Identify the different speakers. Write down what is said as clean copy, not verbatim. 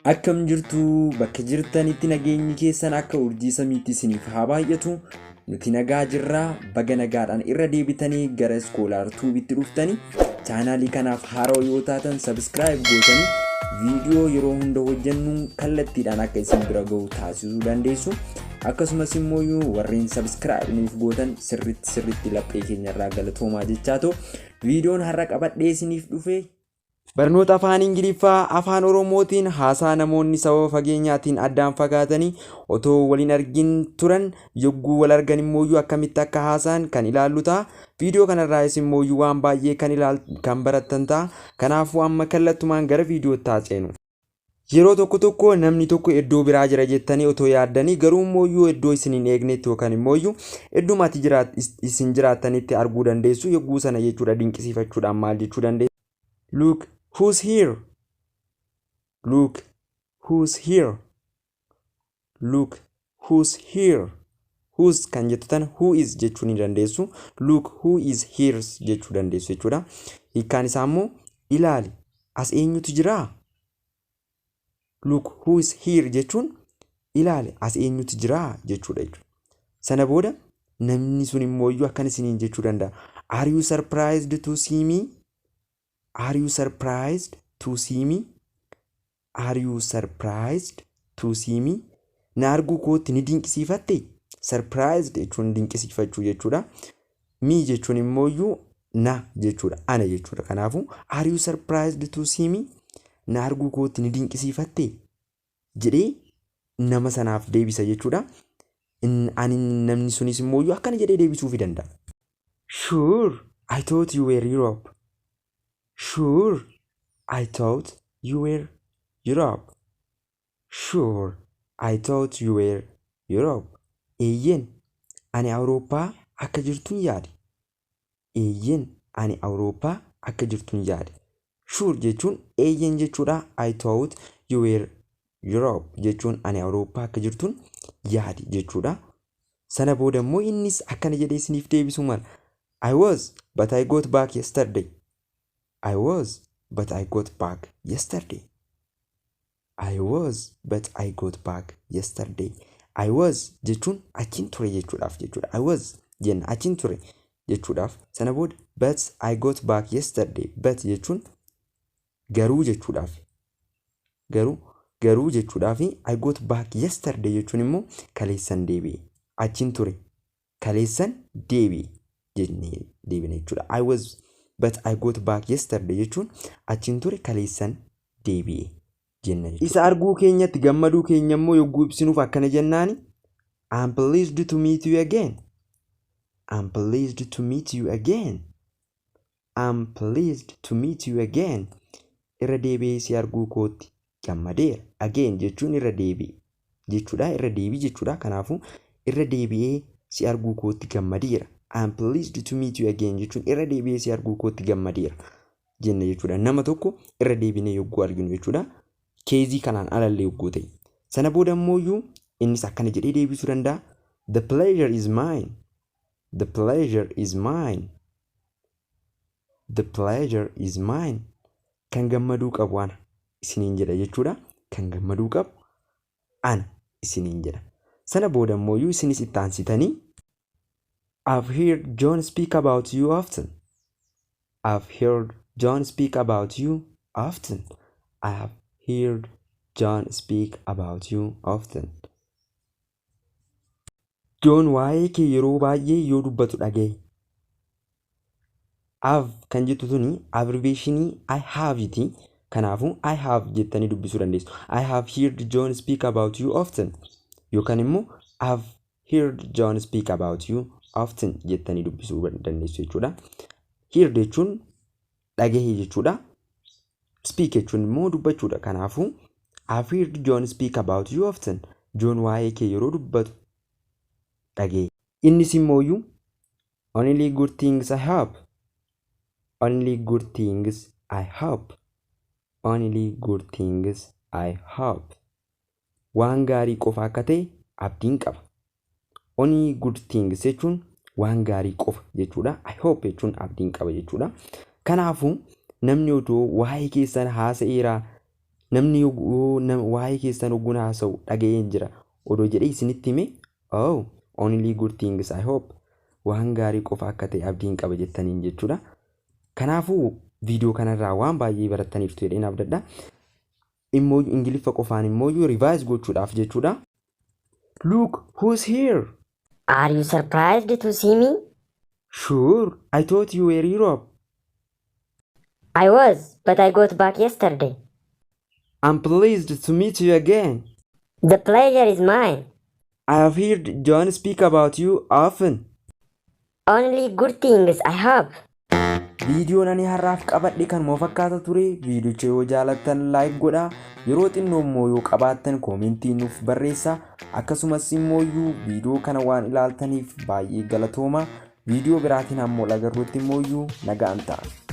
Speaker 1: Akkam jirtu bakka jirtanitti nageenyi keessan akka urjii samiitti isiniif haa baay'atu. Nuti nagaa jirraa baga nagaadhaan irra deebitanii gara iskoolaar tuubitti dhuftanii chaanaalii kanaaf haaraa yoo taatan subscribe gootanii viidiyoo yeroo hunda hojjennu kallattiidhaan akka isin bira ga'u taasisuu dandeessu. Akkasumas immoo warreen subscribe nuuf gootan sirriitti laphee keenyarraa galatoomaa jechaa viidiyoon har'a qabadhee isiniif dhufe barnoota afaan Ingiliffaa afaan Oromootiin haasaa namoonni sababa fageenyaatiin addaan fagaatanii otoo waliin argin turan yogguu wal argan immoo akkamitti akka haasaan kan ilaallu ta'a. Viidiyoo kanarraas immoo waan baay'ee kan barattan ta'a. Kanaafuu amma kallattumaan gara viidiyootti haaseenu. Yeroo tokko namni tokko iddoo biraa jira jettanii otoo yaaddanii garuu immoo iddoo isin hin eegnetti yookaan immoo idduma isin jiraattanitti arguu dandeessu. Yogguu sana jechuudha dinqisiifachuudhaan maal jechuu dandeessu? Look who's here? Look who's here? Look who's here? Who's kan jettutan who is jechuu ni dandeessu. Look who is here jechuu dandeessu jechuudha. Hiikkaan isaa immoo ilaali as eenyutu jira? Look who is here jechuun ilaali as eenyutu jira jechuudha. Sana booda namni sun immoo akkan isiniin jechuu danda'a. Are you surprised to see me? Are you surprised to see me? Are you surprised to see me? Na arguu kootti ni dinqisiifatte? Surprised jechuun dinqisiifachuu jechuudha. Me jechuun immoo na jechuudha. Ana jechuudha. Kanaafuu are you surprised to see me? Na arguu kootti ni dinqisiifatte? Jedhee nama sanaaf deebisa jechuudha. Ani namni sunis immoo akkana jedhee deebisuufi danda'a. Sure, I thought you were Europe. Sure, I thought you were Europe. Sure, I thought you were Europe. Eeyyen, ani Awurooppaa akka jirtuun yaade. Eeyyen, ani Awurooppaa akka jirtuun yaade. Sure jechuun eeyyen jechuudha. I thought you were Europe jechuun ani Awurooppaa akka jirtuun yaade jechuudha. Sana booda immoo innis akkana jedhee isiniif deebisu mala. I was, but I got back yesterday. I was, but I got back yesterday. I was, but I got back yesterday. I was jechuun achiin ture jechuudhaaf jechuudha. I was jenna achiin ture jechuudhaaf. Sana booda but I got back yesterday. But jechuun garuu jechuudhaaf. Garuu jechuudhaaf I got back yesterday jechuun immoo kaleessan deebi'e. Achiin ture kaleessan deebi'e jennee deebine jechuudha. I was but I got back yesterday jechuun achiin ture kaleessan deebi'e jenna jechuudha. Isa arguu keenyatti gammaduu keenya immoo yogguu ibsinuuf akkana jennaani. I'm pleased to meet you again. I'm pleased to meet you again. I'm pleased to meet you again. Irra deebi'ee si arguu kootti gammadeera. Again jechuun irra deebi'e jechuudha. Irra deebi'e jechuudha. Kanaafuu irra deebi'ee si arguu kootti gammadeera. I'm pleased to meet you again jechuun irra deebi'ee si arguu kootti gammadeera jenna jechuudha. Nama tokko irra deebinee yogguu arginu jechuudha. Keezii kanaan alallee yogguu ta'e. Sana booda immoo innis akkana jedhee deebisuu danda'a. The pleasure is mine. The pleasure is mine. The pleasure is mine. Kan gammaduu qabu ana isiniin jedha jechuudha. Kan gammaduu qabu ana isiniin jedha. Sana booda immoo isinis itti aansitanii I've heard John speak about you often. I've heard John speak about you often. I have heard John speak about you often. John waa'ee kee yeroo baay'ee yoo dubbatu dhagaye. I've kan jettu tuni abbreviationii I have iti. Kanaafuu I have jettanii dubbisuu dandeessu. I have heard John speak about you often. Yookaan immoo I've heard John speak about you often jettanii dubbisuu dandeessu jechuudha. Hear jechuun dhagahe jechuudha. Speak jechuun immoo dubbachuudha. Kanaafuu I've heard John speak about you often. John waa'ee kee yeroo dubbatu dhagahe. Innis immoo only good things I hope. Only good things I hope. Only good things I hope. Waan gaarii qofa akka ta'e abdiin qaba. Only good things jechuun waan gaarii qofa jechuudha. I hope jechuun abdiin qaba jechuudha. Kanaafuu namni otoo waa'ee keessan haasa'eera namni waa'ee keessan ogguun haasa'u dhaga'een jira odoo jedhee isinitti hime oh only good things I hope waan gaarii qofa akka ta'e abdiin qaba jettaniin jechuudha. Kanaafuu viidiyoo kanarraa waan baay'ee barattaniirtu jedheen abdadha. Immoo Ingiliffa qofaan immoo revise gochuudhaaf jechuudha. Look, who's here?
Speaker 2: Are you surprised to see me?
Speaker 1: Sure, I thought you were Europe.
Speaker 2: I was, but I got back yesterday.
Speaker 1: I'm pleased to meet you again.
Speaker 2: The pleasure is mine.
Speaker 1: I have heard John speak about you often.
Speaker 2: Only good things I hope.
Speaker 1: Viidiyoon ani har'aaf qabadhe kan moo fakkaata ture. Viidiyocha yoo jaalattan like godhaa. Yeroo xinnoo immoo yoo qabaattan koomentii nuuf barreessaa. Akkasumas immoo viidiyoo kana waan ilaaltaniif baay'ee galatooma. Viidiyoo biraatiin ammoo agarruutti immoo nagaan ta'a.